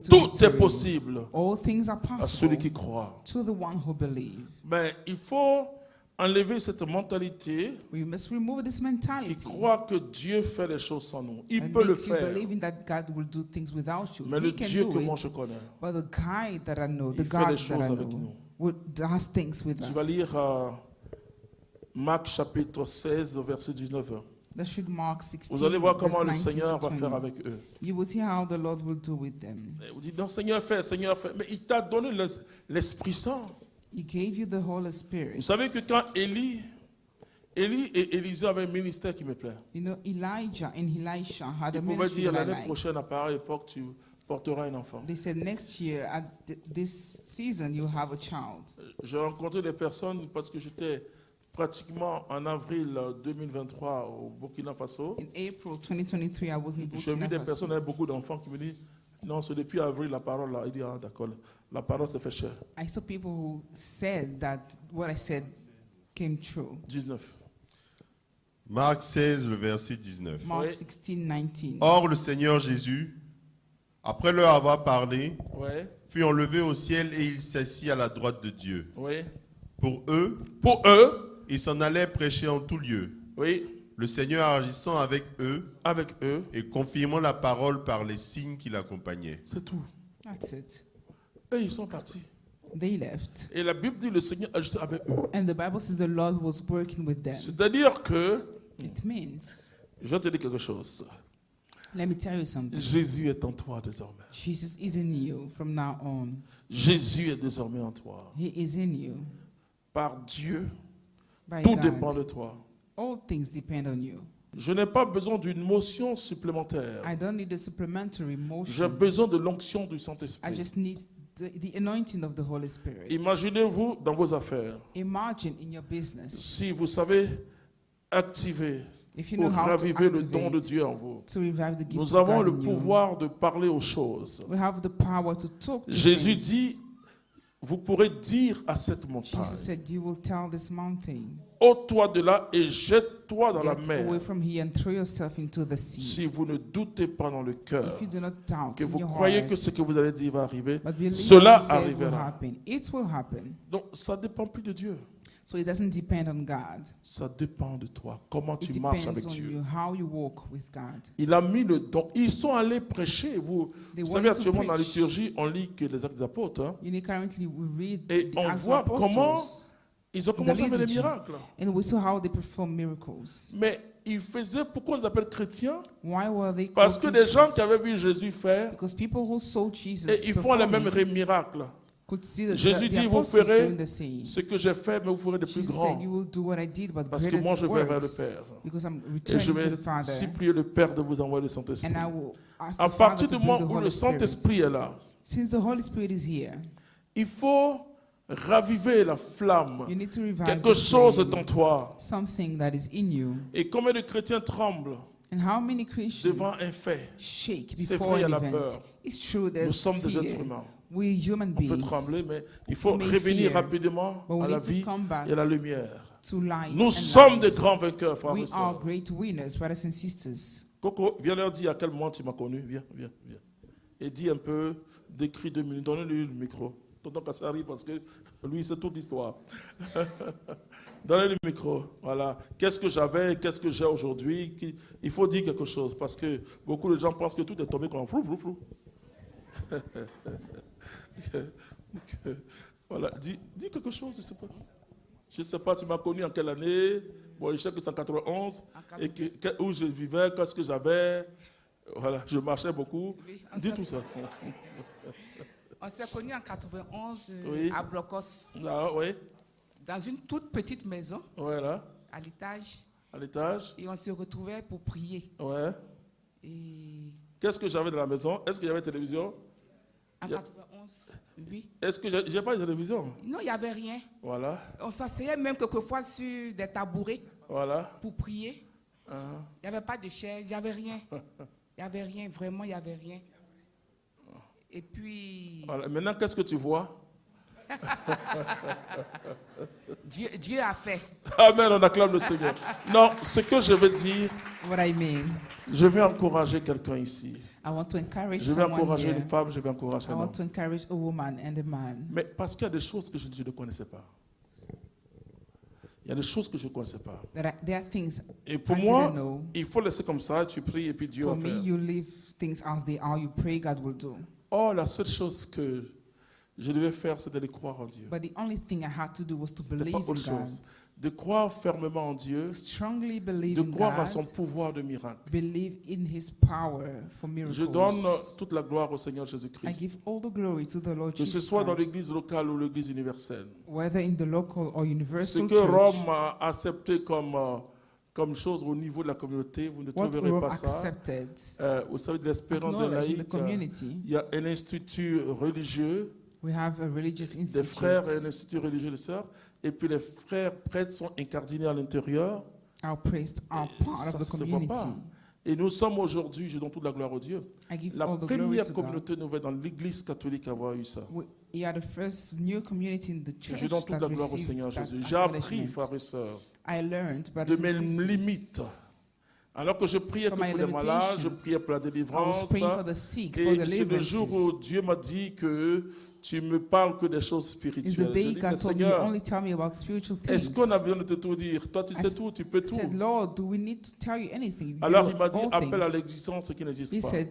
Tout est possible All things are à celui possible qui croit. to the one who believes. Mais il faut enlever cette mentalité We must remove this qui mentality croit que Dieu fait les choses sans nous. Il and peut le makes you faire. believing that God will do things without you. Mais le He can Dieu do que moi it, je connais, but the guy that I know, the il fait les God that choses I avec know, nous. does things with Tu vas us. lire Marc chapitre 16, verset 19. Let's read Mark 16, Vous allez voir verse comment le 19 to Seigneur va 20. faire avec eux. You will see how the Lord will do with them. Et vous dites, non, Seigneur, fais, Seigneur, fais. Mais il t'a donné l'Esprit Saint. He gave you the Holy Spirit. Vous savez que quand Élie et Élisée avaient un ministère qui me plaît. You know, Elijah and Elisha had a Ils pouvaient ministry dire, that I l'année like. prochaine, à pareille époque, tu porteras un enfant. They said next year at this season you have a child. J'ai rencontré des personnes parce que j'étais pratiquement en avril 2023 au Burkina Faso. In April 2023, I was in J'ai vu Burkina des Faso. personnes avec beaucoup d'enfants qui me disent, non, c'est depuis avril la parole là. Il dit, ah d'accord, la parole se fait cher. I saw people who said that what I said came true. 19. Marc 16, le verset 19. Mark Oui. 16:19. Or, le Seigneur Jésus, après leur avoir parlé, Oui, fut enlevé au ciel et il s'assit à la droite de Dieu. oui. Pour eux, Pour eux, il s'en allait prêcher en tout lieu, oui, le Seigneur agissant avec eux avec eux, et confirmant la parole par les signes qui l'accompagnaient. c'est tout. That's it. Et ils sont partis. They left. Et la Bible dit le Seigneur agissait avec eux. And the Bible says the Lord was working with them. C'est-à-dire que, It means, je vais te dire quelque chose. let me tell you something. Jésus est en toi désormais. Jesus is in you from now on. Jésus est désormais en toi. He is in you. Par Dieu, By tout dépend God. de toi. All things depend on you. Je n'ai pas besoin d'une motion supplémentaire. I don't need a supplementary J'ai motion. besoin de l'onction du I Saint-Esprit. just need the anointing of the Holy Spirit. Imaginez-vous dans vos affaires, Imagine in your business, si vous savez activer if you ou know how to raviver le don de activate, Dieu en vous. to revive the gift Nous of avons God le in you. pouvoir de parler aux choses. We have the power to talk to Jésus things. dit, vous pourrez dire à cette montagne, Jesus said, you will tell this mountain, ôte-toi de là et jette-toi dans la get mer. away from here and throw yourself into the sea. Si vous ne doutez pas dans le cœur, If you do not doubt que in vous your croyez heart, que ce que vous allez dire va arriver, but believe cela what you said will arrivera. happen. It will happen. Donc ça ne dépend plus de Dieu. So it doesn't depend on God. Ça dépend de toi. Comment It tu marches depends avec on Dieu. you, how you walk with God. Il a mis le don. Ils sont allés prêcher. Vous They savez, wanted to actuellement dans la preach. liturgie, on lit que les actes des apôtres. Hein. You know, currently we read Et the on Acts of voit comment Apostles, ils ont commencé à faire des liturgy. miracles. and we saw how they perform miracles. Mais ils faisaient, pourquoi on les appelle chrétiens? Why were they Parce que called les gens Christians? qui avaient vu Jésus faire, Because people who saw Jesus et ils font les mêmes performing miracles. could see the, Jésus the dit, vous apostles ferez doing the same. ce que j'ai fait, mais vous ferez de plus Jesus grand. said, you will do what I did, but Parce que greater moi, je vais vers le works, Père. because I'm Et returning je vais to the Father. supplier le Père de vous envoyer le Saint-Esprit. And I will ask À the Father partir du to moment bring the où le Holy Spirit. Saint-Esprit est là, Since the Holy Spirit is here, il faut raviver la flamme. you need to revive Quelque the chose flame, est en toi. something that is in you. Et combien de chrétiens tremblent And how many Christians devant un fait? shake C'est before vrai, il y a an la event? peur. It's true, Nous there's sommes des fear. êtres humains. We're human On peut beings trembler, mais il faut may revenir fear, rapidement but we à la need to vie come back et à la lumière. to light Nous and sommes life. des grands vainqueurs, frères et We are sœurs. great winners, brothers and sisters. Coco, viens leur dire à quel moment tu m'as connu. Viens, viens, viens. Et dis un peu, décris 2 minutes. Donnez-lui le micro. Tonton Kassari, parce que lui, c'est toute l'histoire. Donnez-lui le micro. Voilà. Qu'est-ce que j'avais, qu'est-ce que j'ai aujourd'hui? Il faut dire quelque chose, parce que beaucoup de gens pensent que tout est tombé comme flou, flou, flou. Voilà. Dis quelque chose, je ne sais pas. Je ne sais pas, tu m'as connu en quelle année? Bon, je sais que c'est en 91. Et où je vivais, qu'est-ce que j'avais? Voilà, je marchais beaucoup. Oui, Dis tout ça. On s'est connus en 91 Oui. à Blocos, Ah, oui, dans une toute petite maison voilà, à l'étage, à l'étage. et on se retrouvait pour prier. Ouais. Et Qu'est-ce que j'avais dans la maison? Est-ce qu'il y avait télévision? en Yeah. 91, oui. Est-ce que j'ai pas de télévision? Non, il n'y avait rien. Voilà, On s'asseyait même quelquefois sur des tabourets voilà. pour prier. Ah. Il n'y avait pas de chaise, il n'y avait rien. Il n'y avait rien, vraiment, il n'y avait rien. Et puis, Voilà. Maintenant, qu'est-ce que tu vois? Dieu a fait. Amen, on acclame le Seigneur. Non, ce que je veux dire, What I mean, je veux encourager quelqu'un ici. I I want to encourage Je vais someone encourager here. une femme, je vais encourager I un want homme. to encourage a woman and a man. Mais parce qu'il y a des choses que je ne connaissais pas. Il y a des choses que je ne connaissais pas. There are things Et pour I moi, didn't know. il faut laisser comme ça, tu pries et puis Dieu For va me, faire. you leave things as they are. You pray, God will do. Oh, la seule chose que je devais faire, c'est d'aller croire en Dieu. But the only thing I had to do was to C'était believe pas in autre God. chose. De croire fermement en Dieu, To strongly believe de in croire à God. son pouvoir de miracle. Believe in His power for miracles. Je donne toute la gloire au Seigneur I Jésus-Christ. give all the glory to the Lord Que ce Jesus soit dans Christ. l'église locale ou l'église universelle. Whether in the local or Ce universal que church, Rome a accepté comme chose au niveau de la communauté, vous ne what trouverez Rome pas ça. accepted, Vous savez, de l'espérance de acknowledged in the laïcs, community, il y a un institut religieux we have a religious des institute. frères et un institut religieux de sœurs. Et puis les frères prêtres sont incardinés à l'intérieur. Our priests are part Ça of the se voit community. pas. Et nous sommes aujourd'hui, je donne toute la gloire au Dieu, I give la all the glory première to God. communauté nouvelle dans l'église catholique à avoir eu ça. We are the first new community in the Et church je donne toute that la gloire au received Seigneur that Jésus. J'ai appris, acknowledgement. frères et sœurs, I learned, de brothers mes and sisters, limites. Alors que je priais que From my pour les malades, je limitations, priais pour la I was délivrance. praying for the sick, for Et c'est le deliverances. jour où Dieu m'a dit que tu me parles que des choses Is the spirituelles. day Je dis, mais God told me, Seigneur, only tell me about spiritual est-ce things. qu'on a besoin de te tout dire? Toi, tu sais tout, tu peux I tout. said, Lord, do we need to tell you anything? You Alors know il m'a dit, all appelle à things. l'existence ce qui n'existe He pas. said,